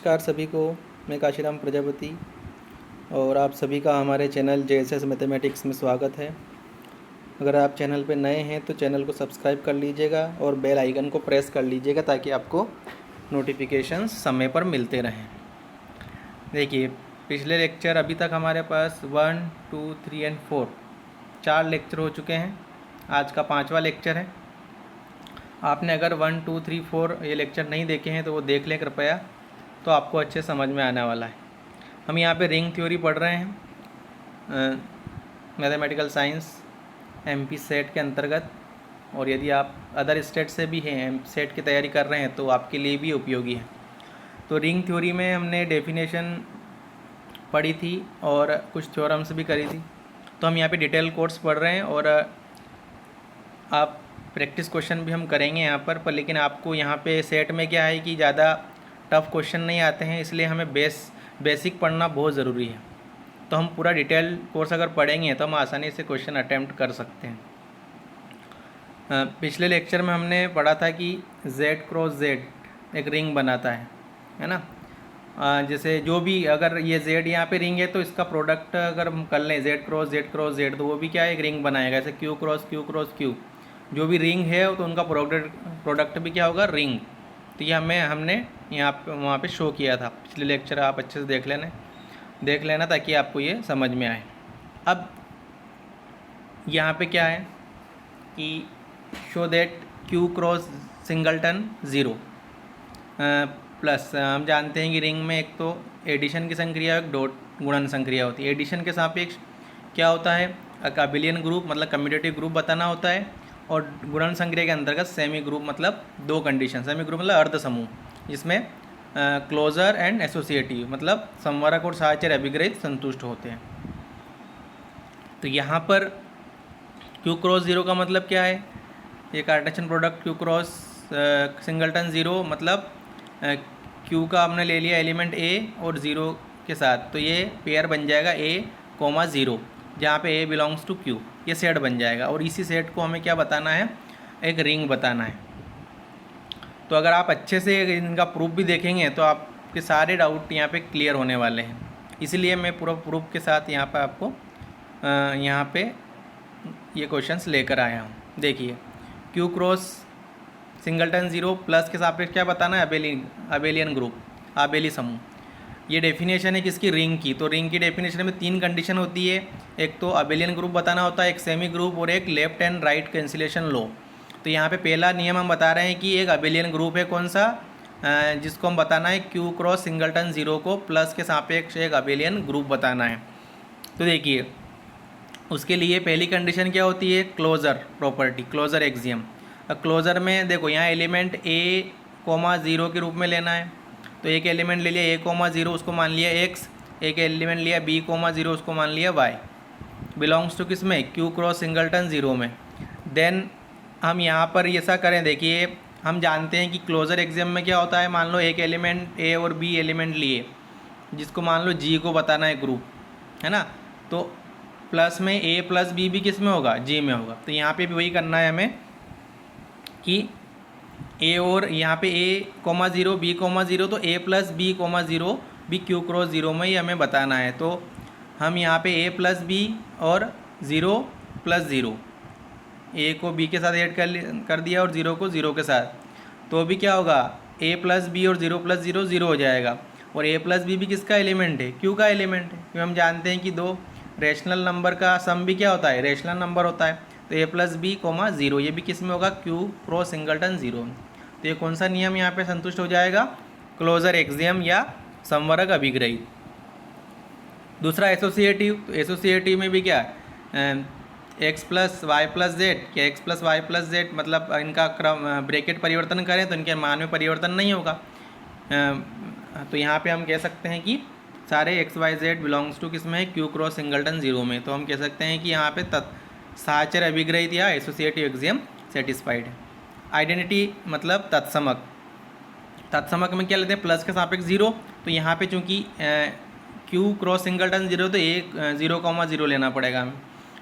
नमस्कार सभी को। मैं काशीराम प्रजापति और आप सभी का हमारे चैनल JSS मैथमेटिक्स में स्वागत है। अगर आप चैनल पर नए हैं तो चैनल को सब्सक्राइब कर लीजिएगा और बेल आइकन को प्रेस कर लीजिएगा ताकि आपको नोटिफिकेशंस समय पर मिलते रहें। देखिए, पिछले लेक्चर अभी तक हमारे पास 1, 2, 3 और 4 4 लेक्चर हो चुके हैं। आज का 5वां लेक्चर है। आपने अगर 1, 2, 3, 4 ये लेक्चर नहीं देखे हैं तो वो देख लें कृपया, तो आपको अच्छे समझ में आने वाला है। हम यहाँ पे रिंग थ्योरी पढ़ रहे हैं मैथमेटिकल साइंस MP सेट के अंतर्गत, और यदि आप अदर स्टेट से भी हैं सेट की तैयारी कर रहे हैं तो आपके लिए भी उपयोगी है। तो रिंग थ्योरी में हमने डेफिनेशन पढ़ी थी और कुछ थ्योरम्स भी करी थी। तो हम यहाँ पे डिटेल कोर्स पढ़ रहे हैं और आप प्रैक्टिस क्वेश्चन भी हम करेंगे यहाँ पर लेकिन आपको यहाँ पे सेट में क्या है कि ज़्यादा टफ क्वेश्चन नहीं आते हैं, इसलिए हमें बेसिक पढ़ना बहुत ज़रूरी है। तो हम पूरा डिटेल कोर्स अगर पढ़ेंगे तो हम आसानी से क्वेश्चन अटैम्प्ट कर सकते हैं। पिछले लेक्चर में हमने पढ़ा था कि Z क्रॉस Z एक रिंग बनाता है ना। जैसे जो भी अगर ये Z यहाँ पे रिंग है तो इसका प्रोडक्ट अगर हम कर लें Z क्रॉस Z तो वो भी क्या है, एक रिंग बनाएगा। जैसे Q क्रॉस Q जो भी रिंग है तो उनका प्रोडक्ट भी क्या होगा, रिंग। तो ये हमने यहाँ पे वहाँ पे शो किया था पिछले लेक्चर, आप अच्छे से देख लेना ताकि आपको ये समझ में आए। अब यहाँ पे क्या है कि show that Q cross singleton 0 plus हम जानते हैं कि रिंग में एक तो एडिशन की संक्रिया एक डॉट गुणन संक्रिया होती है। एडिशन के सापेक्ष क्या होता है, अबिलियन ग्रुप मतलब कम्यूटेटिव ग्रुप बताना होता है, और गुणन संक्रिया के अंतर्गत सेमी ग्रुप मतलब दो कंडीशन। सेमी ग्रुप मतलब अर्ध समूह जिसमें क्लोजर एंड एसोसिएटिव मतलब संवरक और साहचर्य अभिग्रहित संतुष्ट होते हैं। तो यहाँ पर Q क्रॉस 0 का मतलब क्या है, ये Cartesian product Q cross singleton 0 मतलब Q का हमने ले लिया एलिमेंट A और 0 के साथ, तो ये पेयर बन जाएगा A, 0 जहाँ पे A बिलोंग्स टू Q, ये सेट बन जाएगा। और इसी सेट को हमें क्या बताना है, एक रिंग बताना है। तो अगर आप अच्छे से इनका प्रूफ भी देखेंगे तो आपके सारे डाउट यहाँ पे क्लियर होने वाले हैं। इसलिए मैं पूरा प्रूफ के साथ यहाँ पे आपको यहाँ पे ये क्वेश्चंस लेकर आया हूँ। देखिए, Q क्रॉस सिंगलटन 0 प्लस के सापेक्ष क्या बताना है, अबेलियन ग्रुप, आबेली समूह। ये डेफिनेशन है किसकी, रिंग की। तो रिंग की डेफिनेशन में 3 कंडीशन होती है, एक तो अबेलियन ग्रुप बताना होता है, एक सेमी ग्रुप और एक left and right cancellation law. तो यहाँ पे पहला नियम हम बता रहे हैं कि एक अबेलियन ग्रुप है कौन सा, जिसको हम बताना है Q क्रॉस सिंगलटन 0 को प्लस के सापेक्ष एक अबेलियन ग्रुप बताना है। तो देखिए, उसके लिए पहली कंडीशन क्या होती है, closure property, closure axiom. Closure में देखो यहाँ एलिमेंट A, 0 के रूप में लेना है। तो एक एलिमेंट ले लिया A, 0 उसको मान लिया X, एक एलिमेंट लिया B, 0 उसको मान लिया Y, बिलोंग्स टू किस में, Q क्रॉस सिंगलटन 0 में। देन हम यहाँ पर ऐसा करें, देखिए हम जानते हैं कि क्लोजर एक्सियम में क्या होता है, मान लो एक एलिमेंट A और B एलिमेंट लिए, जिसको मान लो G को बताना है ग्रुप, है ना। तो प्लस में A प्लस B भी किस में होगा, G में होगा। तो यहाँ पे भी वही करना है हमें कि A और यहाँ पे A, 0 B, 0 तो A प्लस B, 0 भी Q क्रॉस 0 में ही हमें बताना है। तो हम यहाँ पे A प्लस B और 0 प्लस 0, A को B के साथ ऐड कर दिया और 0 को 0 के साथ, तो भी क्या होगा, A प्लस B और 0 प्लस 0 0 हो जाएगा। और A प्लस B भी किसका एलिमेंट है, Q का एलिमेंट है, क्योंकि हम जानते हैं कि दो रेशनल नंबर का सम भी क्या होता है, रेशनल नंबर होता है। तो A प्लस B, 0 ये भी किस में होगा, Q क्रॉस सिंगलटन 0। तो ये कौन सा नियम यहाँ पे संतुष्ट हो जाएगा, क्लोजर एक्सियम या संवरक अभिग्रहित। दूसरा एसोसिएटिव, तो एसोसिएटिव में भी क्या x plus y plus z, क्या x plus y plus z मतलब इनका क्रम ब्रैकेट परिवर्तन करें तो इनके मान में परिवर्तन नहीं होगा। तो यहाँ पे हम कह सकते हैं कि सारे XYZ बिलोंग्स टू किस में है, Q क्रॉस सिंगलटन 0 में। तो हम कह सकते हैं कि यहाँ पे साहचर्य अभिग्रहित या एसोसिएटिव एक्सियम सेटिस्फाइड है। आइडेंटिटी मतलब तत्समक, तत्समक में क्या लेते हैं, प्लस के सापेक्ष 0। तो यहाँ पे चूँकि Q क्रॉस सिंगलटन 0 तो एक 0, 0 लेना पड़ेगा हमें,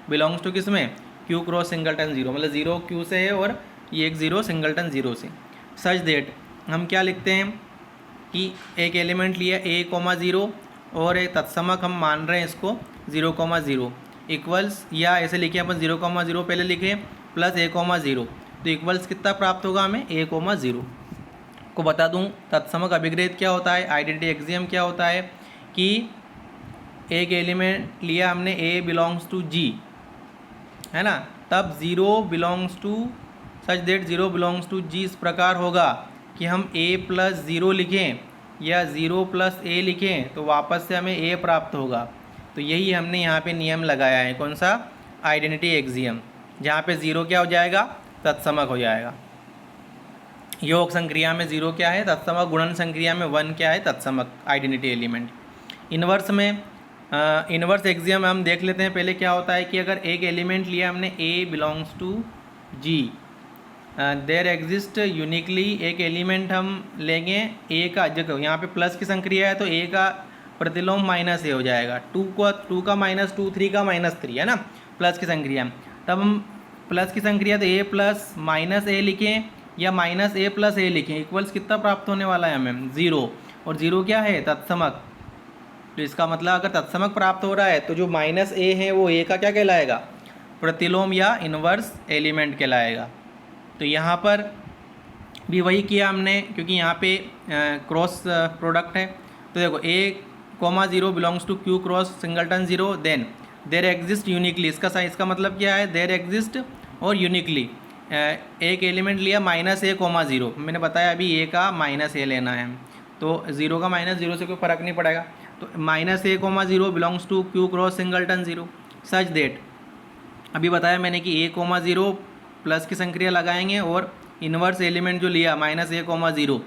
बिलोंग्स टू किस में, Q क्रॉस सिंगलटन 0 मतलब 0 Q से है और ये एक 0 सिंगलटन 0 से। सच दैट हम क्या लिखते हैं कि एक एलिमेंट लिया ए कोमा ज़ीरो और एक तत्समक हम मान रहे हैं इसको 0,0 इक्वल्स, या ऐसे लिखे अपन 0,0 पहले लिखे प्लस a,0, तो इक्वल्स कितना प्राप्त होगा हमें a,0 को बता दूं तत्समक अभिग्रहित क्या होता है, आइडेंटिटी एक्सियम क्या होता है कि एक एलिमेंट लिया हमने a बिलोंग्स टू g, है ना, तब 0 belongs to such that 0 belongs to g इस प्रकार होगा कि हम a प्लस 0 लिखें या 0 प्लस a लिखें तो वापस से हमें a प्राप्त होगा। तो यही हमने यहाँ पे नियम लगाया है, कौन सा, आइडेंटिटी एक्सियम, जहाँ पे 0 क्या हो जाएगा, तत्समक हो जाएगा। योग संक्रिया में 0 क्या है, तत्समक, गुणन संक्रिया में 1 क्या है, तत्समक आइडेंटिटी एलिमेंट। इन्वर्स में इन्वर्स एक्सियम हम देख लेते हैं पहले क्या होता है कि अगर एक एलिमेंट लिया हमने a belongs to g, there exist uniquely, एक एलिमेंट हम लेंगे a का, जगह यहाँ पे प्लस की संक्रिया है तो a का प्रतिलोम माइनस ए हो जाएगा, 2 का माइनस 2, 3 का माइनस 3, है ना, प्लस की संक्रिया। तब हम प्लस की संक्रिया तो a प्लस माइनस ए लिखें या माइनस ए प्लस ए लिखें, इक्वल्स कितना प्राप्त होने वाला है हमें, 0, और 0 क्या है, तत्समक। तो इसका मतलब अगर तत्समक प्राप्त हो रहा है तो जो माइनस ए है वो ए का क्या कहलाएगा, प्रतिलोम या इन्वर्स एलिमेंट कहलाएगा। तो यहाँ पर भी वही किया हमने, क्योंकि यहाँ पे क्रॉस प्रोडक्ट है। तो देखो a,0 belongs to q cross singleton 0, then there exist uniquely, इसका मतलब क्या है, देयर एग्जिस्ट और यूनिकली। एक एलिमेंट लिया माइनस a,0, मैंने बताया अभी a का माइनस ए लेना है, तो 0 का माइनस 0 से कोई फ़र्क नहीं पड़ेगा। तो minus a,0 belongs to q cross singleton 0 such that, अभी बताया मैंने कि a,0 प्लस की संक्रिया लगाएंगे और इन्वर्स एलिमेंट जो लिया माइनस a,0,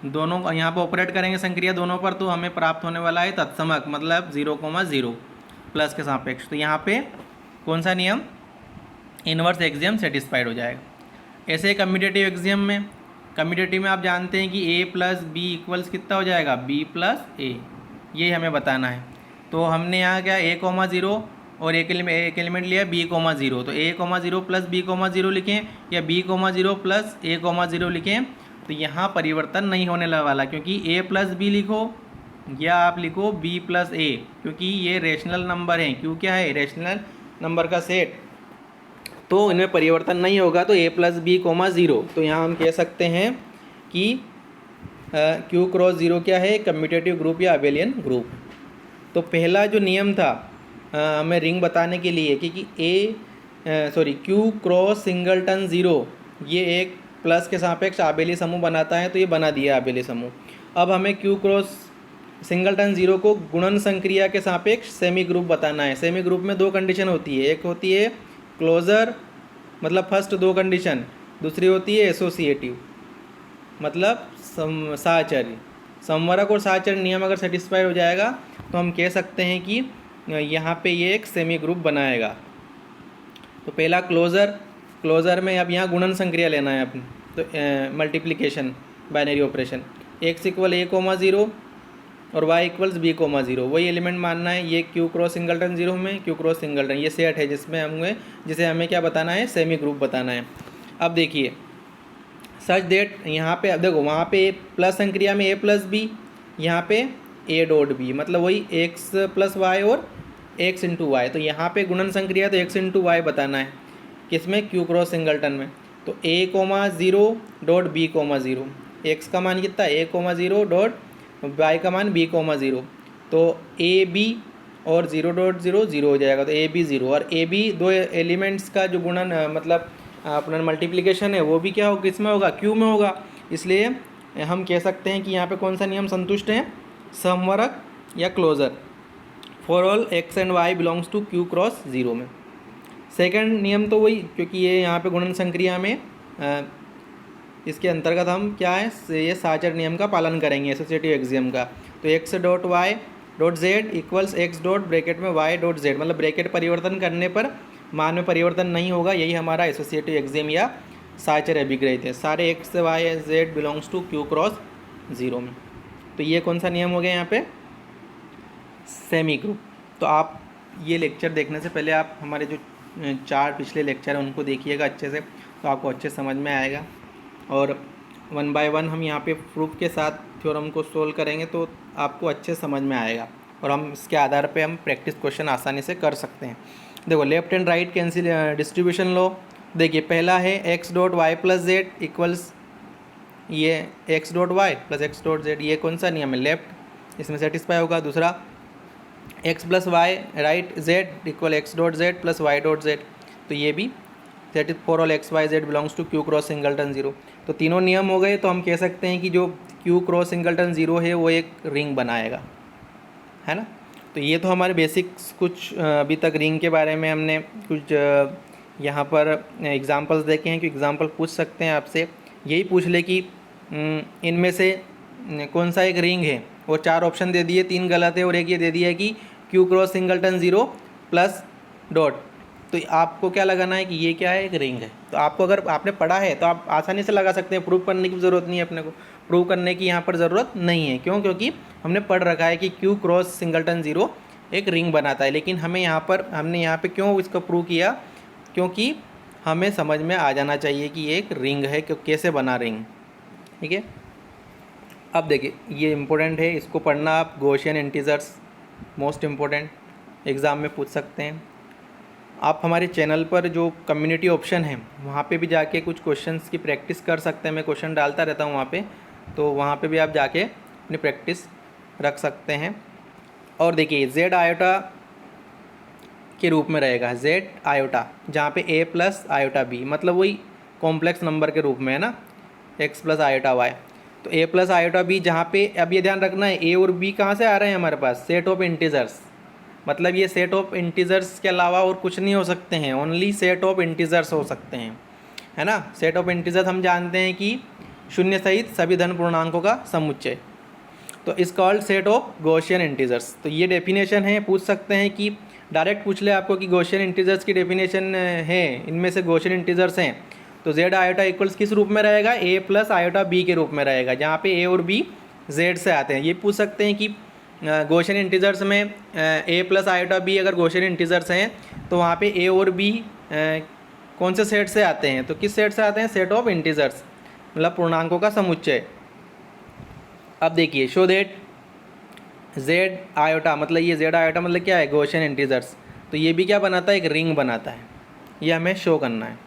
दोनों यहाँ पर ऑपरेट करेंगे संक्रिया दोनों पर, तो हमें प्राप्त होने वाला है तत्समक, मतलब 0,0 प्लस के सापेक्ष। तो यहाँ पे कौन सा नियम, इन्वर्स एक्सियम सेटिस्फाइड हो जाएगा। ऐसे कम्यूटेटिव एक्सियम में, कम्यूटेटिव में आप जानते हैं कि a प्लस बी इक्वल्स कितना हो जाएगा, b प्लस ए, ये हमें बताना है। तो हमने यहाँ क्या a,0 और एक एलिमेंट लिया b,0, तो a,0 प्लस b,0 लिखें या b,0 प्लस a,0 लिखें, तो यहाँ परिवर्तन नहीं होने वाला, क्योंकि a प्लस बी लिखो या आप लिखो b प्लस ए, क्योंकि ये रेशनल नंबर हैं, क्यों क्या है, रेशनल नंबर का सेट, तो इनमें परिवर्तन नहीं होगा। तो a प्लस बी, 0, तो यहाँ हम कह सकते हैं कि q क्रॉस 0 क्या है, कम्यूटेटिव ग्रुप या अबेलियन ग्रुप। तो पहला जो नियम था हमें रिंग बताने के लिए कि q क्रॉस सिंगलटन 0 ये एक प्लस के सापेक्ष आबेली समूह बनाता है, तो ये बना दिया आबेली समूह। अब हमें q क्रॉस सिंगलटन 0 को गुणन संक्रिया के सापेक्ष सेमी ग्रुप बताना है। सेमी ग्रुप में 2 कंडीशन होती है, एक होती है क्लोजर मतलब फर्स्ट 2 कंडीशन, दूसरी होती है एसोसिएटिव मतलब साहचर्य। संवरक और साहचर्य नियम अगर सेटिस्फाई हो जाएगा तो हम कह सकते हैं कि यहाँ पे ये एक सेमी ग्रुप बनाएगा। तो पहला क्लोजर में अब यहाँ गुणन संक्रिया लेना है अपन, तो multiplication binary operation, x equal a,0 और y इक्वल्स b,0, वही एलिमेंट मानना है। ये q क्रॉस सिंगलटन 0 में q क्रॉस सिंगलटन ये सेट है जिसे हमें क्या बताना है, सेमी ग्रुप बताना है। अब देखिए सच देट, यहाँ पे अब देखो वहाँ पे प्लस संक्रिया में a प्लस बी, यहाँ पे a डॉट बी, मतलब वही x प्लस वाई और x इंटू वाई। तो यहाँ पे गुणन संक्रिया तो x इंटू वाई बताना है, किसमें, q क्रॉस सिंगलटन में। तो a,0 डॉट b,0, x का मान कितना, a,0 डॉट y का मान b,0, तो ए बी और 0,0 हो जाएगा, तो ए बी 0 और ए बी 2 एलिमेंट्स का जो गुणन मतलब अपना मल्टीप्लिकेशन है वो भी क्या हो, किस में होगा, क्यू में होगा। इसलिए हम कह सकते हैं कि यहाँ पे कौन सा नियम संतुष्ट है, समवरक या closure, for all x and y belongs to q cross 0 में। सेकंड नियम तो वही, क्योंकि ये यहाँ पे गुणन संक्रिया में इसके अंतर्गत हम क्या है, ये साहचर्य नियम का पालन करेंगे, एसोसिएटिव एक्सियम का। तो x dot y dot z equals x dot bracket में वाई डॉट जेड, मतलब ब्रैकेट परिवर्तन करने पर मान में परिवर्तन नहीं होगा, यही हमारा एसोसिएटिव एक्सियम या साहचर्य अभिग्रहित है। सारे x y z belongs to q cross 0 में। तो ये कौन सा नियम हो गया यहाँ पे, सेमी ग्रुप। तो आप ये लेक्चर देखने से पहले आप हमारे जो 4 पिछले लेक्चर हैं उनको देखिएगा अच्छे से, तो आपको अच्छे समझ में आएगा। और 1 बाय 1 हम यहाँ पे प्रूफ के साथ थ्योरम को सोल्व करेंगे तो आपको अच्छे समझ में आएगा और हम इसके आधार पे हम प्रैक्टिस क्वेश्चन आसानी से कर सकते हैं। देखो left and right cancel distribution लो। देखिए पहला है X dot Y plus Z equals ये X dot Y plus X dot Z, ये कौन सा नियम है, लेफ्ट, इसमें सेटिस्फाई होगा। दूसरा x plus y right z equal x dot z plus y dot z, तो ये भी that is for all x y z belongs to q cross singleton zero. तो तीनों नियम हो गए, तो हम कह सकते हैं कि जो क्यू क्रॉस सिंगलटन जीरो है वो एक रिंग बनाएगा, है ना। तो ये तो हमारे बेसिक्स कुछ अभी तक रिंग के बारे में हमने कुछ यहाँ पर एग्जांपल्स देखे हैं कि एग्जांपल पूछ सकते हैं आपसे, यही पूछ ले कि इनमें से कौन सा एक रिंग है, वो 4 ऑप्शन दे दिए, 3 गलत है और एक ये दे दिया है कि Q cross singleton zero plus dot. तो आपको क्या लगाना है कि ये क्या है, एक रिंग है। तो आपको अगर आपने पढ़ा है तो आप आसानी से लगा सकते हैं, प्रूव करने की ज़रूरत नहीं है, अपने को प्रूव करने की यहाँ पर ज़रूरत नहीं है। क्यों? क्योंकि हमने पढ़ रखा है कि क्यू क्रॉस सिंगलटन जीरो एक रिंग बनाता है। लेकिन हमने यहाँ पे क्यों इसको प्रूव किया, क्योंकि हमें समझ में आ जाना चाहिए कि ये एक रिंग है, कि कैसे बना रिंग, ठीक है। अब देखिए ये इम्पोर्टेंट है, इसको पढ़ना आप, Gaussian integers most important exam में पूछ सकते हैं। आप हमारे चैनल पर जो कम्युनिटी ऑप्शन है वहाँ पे भी जाके कुछ क्वेश्चंस की प्रैक्टिस कर सकते हैं, मैं क्वेश्चन डालता रहता हूँ वहाँ पे, तो वहाँ पे भी आप जाके अपनी प्रैक्टिस रख सकते हैं। और देखिए जेड आयोटा के रूप में रहेगा, जेड आयोटा, जहाँ पे ए प्लस आयोटा बी, मतलब वही कॉम्प्लेक्स नंबर के रूप में है ना, एक्स प्लस आयोटा वाई। तो ए प्लस आयोटा बी, जहाँ पे अब ये ध्यान रखना है ए और बी कहाँ से आ रहे हैं हमारे पास, सेट ऑफ इंटीजर्स, मतलब ये सेट ऑफ इंटीजर्स के अलावा और कुछ नहीं हो सकते हैं, ओनली सेट ऑफ इंटीजर्स हो सकते हैं, है ना। सेट ऑफ इंटीजर्स हम जानते हैं कि शून्य सहित सभी धन पूर्णांकों का समुच्चय, तो इस called set of Gaussian integers. तो ये डेफिनेशन है, पूछ सकते हैं कि डायरेक्ट पूछ ले आपको कि गॉसियन इंटीजर्स की डेफिनेशन है, इनमें से गॉसियन इंटीजर्स हैं, तो जेड आयोटा इक्वल्स किस रूप में रहेगा, ए प्लस आयोटा बी के रूप में रहेगा, जहाँ पे ए और बी जेड से आते हैं। ये पूछ सकते हैं कि गॉसियन इंटीजर्स में ए प्लस आयोटा बी अगर गॉसियन इंटीजर्स हैं तो वहाँ पे ए और बी कौन से सेट से आते हैं, तो किस सेट से आते हैं, सेट ऑफ इंटीजर्स, मतलब पूर्णांकों का समुच्चय। अब देखिए शो दैट जेड आयोटा, मतलब ये जेड आयोटा मतलब क्या है, गॉसियन इंटीजर्स, तो ये भी क्या बनाता है, एक रिंग बनाता है, ये हमें शो करना है।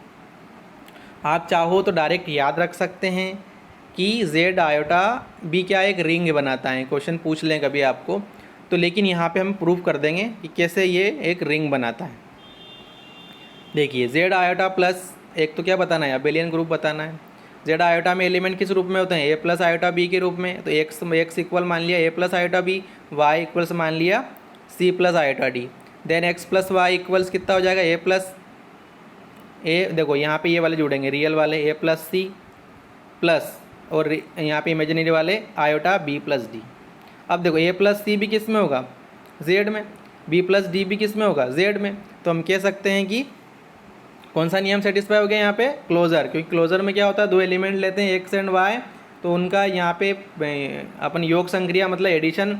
आप चाहो तो डायरेक्ट याद रख सकते हैं कि जेड आयोटा भी क्या एक रिंग बनाता है, क्वेश्चन पूछ लें कभी आपको तो, लेकिन यहाँ पे हम प्रूव कर देंगे कि कैसे ये एक रिंग बनाता है। देखिए जेड आयोटा प्लस, एक तो क्या बताना है, अबेलियन ग्रुप बताना है। जेड आयोटा में एलिमेंट किस रूप में होते हैं, ए प्लस आयोटा बी के रूप में, तो एक्स इक्वल मान लिया A plus iota B, Y equals मान लिया C plus iota D, then X plus Y equals कितना हो जाएगा, ए प्लस ए, देखो यहाँ पे ये वाले जुड़ेंगे रियल वाले, ए प्लस सी प्लस, और यहाँ पे इमेजिनरी वाले आयोटा बी प्लस डी। अब देखो ए प्लस सी भी किस में होगा, जेड में, बी प्लस डी भी किस में होगा, जेड में। तो हम कह सकते हैं कि कौन सा नियम सेटिस्फाई हो गया यहाँ पे, क्लोजर, क्योंकि क्लोजर में क्या होता है, दो एलिमेंट लेते हैं एक्स एंड वाई, तो उनका यहाँ पे अपन योग संक्रिया मतलब एडिशन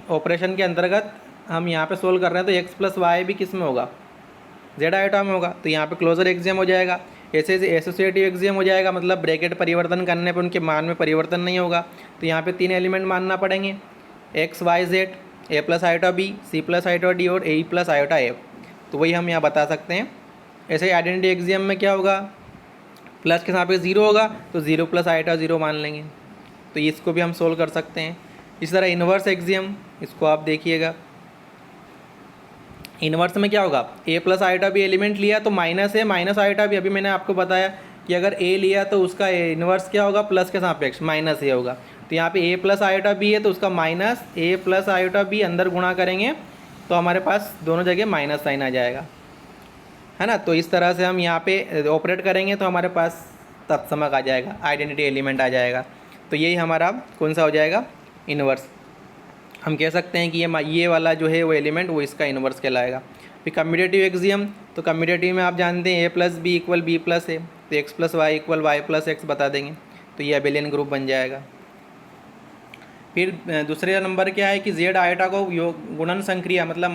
ऑपरेशन के अंतर्गत हम यहाँ पे सोल्व कर रहे हैं, तो एक्स प्लस वाई भी किस में होगा, जेड आयोटा में होगा, तो यहाँ पे क्लोजर एक्सियम हो जाएगा। ऐसे एसोसिएटिव एक्सियम हो जाएगा, मतलब ब्रैकेट परिवर्तन करने पर उनके मान में परिवर्तन नहीं होगा, तो यहाँ पे 3 एलिमेंट मानना पड़ेंगे, x y z, a plus iota b, c plus iota d और ए प्लस आयोटा एफ, तो वही हम यहाँ बता सकते हैं। ऐसे आइडेंटिटी एक्सियम में क्या होगा, प्लस के साथ पे 0 होगा तो 0 प्लस आयोटा 0 मान लेंगे, तो इसको भी हम सोल्व कर सकते हैं। इस तरह इन्वर्स एक्सियम, इसको आप देखिएगा, इन्वर्स में क्या होगा, ए प्लस आयोटा भी एलिमेंट लिया तो माइनस है, माइनस आयोटा भी, अभी मैंने आपको बताया कि अगर ए लिया तो उसका इन्वर्स क्या होगा, प्लस के सापेक्ष माइनस ए होगा, तो यहाँ पे ए प्लस आयोटा बी है तो उसका माइनस ए प्लस आयोटा बी अंदर गुणा करेंगे तो हमारे पास दोनों जगह माइनस साइन आ जाएगा, है ना। तो इस तरह से हम यहाँ पे ऑपरेट करेंगे तो हमारे पास तत्समक आ जाएगा, आइडेंटिटी एलिमेंट आ जाएगा, तो यही हमारा कौन सा हो जाएगा, इन्वर्स। हम कह सकते हैं कि ये वाला जो है वो एलिमेंट वो इसका इन्वर्स कहलाएगा। फिर कम्यूटेटिव एक्सियम, तो कम्यूटेटिव में आप जानते हैं a plus b equal b plus a, तो x plus y equal y plus x बता देंगे, तो ये अबेलियन ग्रुप बन जाएगा। फिर दूसरे नंबर क्या है कि जेड आयोटा को गुणन संक्रिया मतलब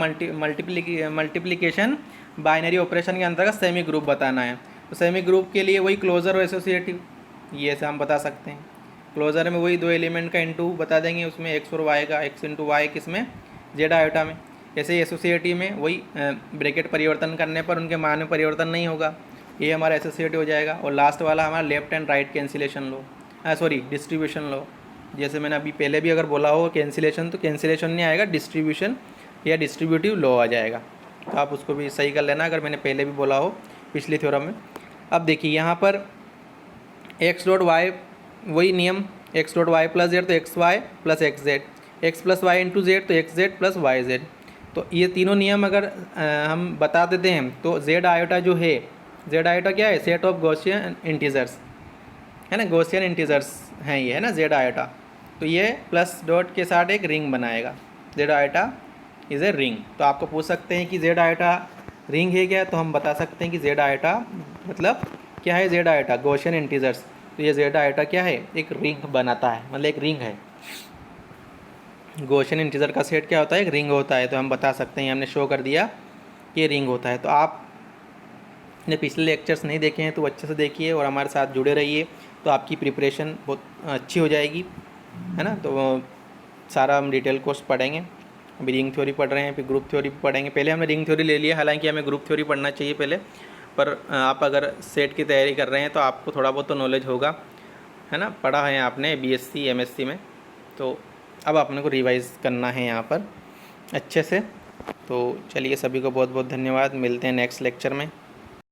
मल्टीप्लिकेशन बाइनरी ऑपरेशन के अंतर्गत सेमी ग्रुप बताना है, तो सेमी ग्रुप के लिए वही क्लोजर और एसोसिएटिव, ये से हम बता सकते हैं। क्लोजर में वही 2 एलिमेंट का इनटू बता देंगे, उसमें एक्स और वाई का, एक्स इंटू वाई किसमें, जेड आयोटा में। ऐसे एसोसिएटिव में वही ब्रैकेट परिवर्तन करने पर उनके मान में परिवर्तन नहीं होगा, ये हमारा एसोसिएटिव हो जाएगा। और लास्ट वाला हमारा left and right cancellation law, sorry distribution law. जैसे मैंने अभी पहले भी अगर बोला हो कैंसिलेशन, तो कैंसिलेशन नहीं आएगा, डिस्ट्रीब्यूशन या डिस्ट्रीब्यूटिव लॉ आ जाएगा। तो आप उसको भी सही कर लेना अगर मैंने पहले भी बोला हो पिछली थ्योरम में। अब देखिए यहाँ पर एक्स डॉट वाई, वही नियम, x dot Y plus z तो x y plus x z, x plus y into z तो x z plus y z. तो ये तीनों नियम अगर हम बता देते हैं तो जेड आयोटा जो है, जेड आयोटा क्या है, सेट ऑफ गॉसियन इंटीजर्स है ना, गॉसियन इंटीजर्स हैं ये, है ना जेड आयोटा। तो ये प्लस डॉट के साथ एक रिंग बनाएगा, Z iota is a ring. तो आपको पूछ सकते हैं कि जेड आयोटा रिंग है क्या, तो हम बता सकते हैं कि जेड आयोटा मतलब क्या है, जेड आयोटा गॉसियन इंटीजर्स। तो ये जेड आयोटा क्या है, एक रिंग बनाता है, मतलब एक रिंग है। गॉसियन इंटीजर का सेट क्या होता है, एक रिंग होता है। तो हम बता सकते हैं, हमने शो कर दिया कि ये रिंग होता है। तो आपने पिछले लेक्चर्स नहीं देखे हैं तो अच्छे से देखिए और हमारे साथ जुड़े रहिए, तो आपकी प्रिपरेशन बहुत अच्छी हो जाएगी, है ना। तो सारा हम डिटेल कोर्स पढ़ेंगे। अभी रिंग थ्योरी पढ़ रहे हैं, फिर ग्रुप थ्योरी पढ़ेंगे। पहले हमने रिंग थ्योरी ले लिया, हालांकि हमें ग्रुप थ्योरी पढ़ना चाहिए पहले, पर आप अगर सेट की तैयारी कर रहे हैं तो आपको थोड़ा बहुत तो नॉलेज होगा, है ना, पढ़ा है आपने बीएससी एमएससी में। तो अब अपने को रिवाइज़ करना है यहाँ पर अच्छे से। तो चलिए, सभी को बहुत बहुत धन्यवाद, मिलते हैं नेक्स्ट लेक्चर में।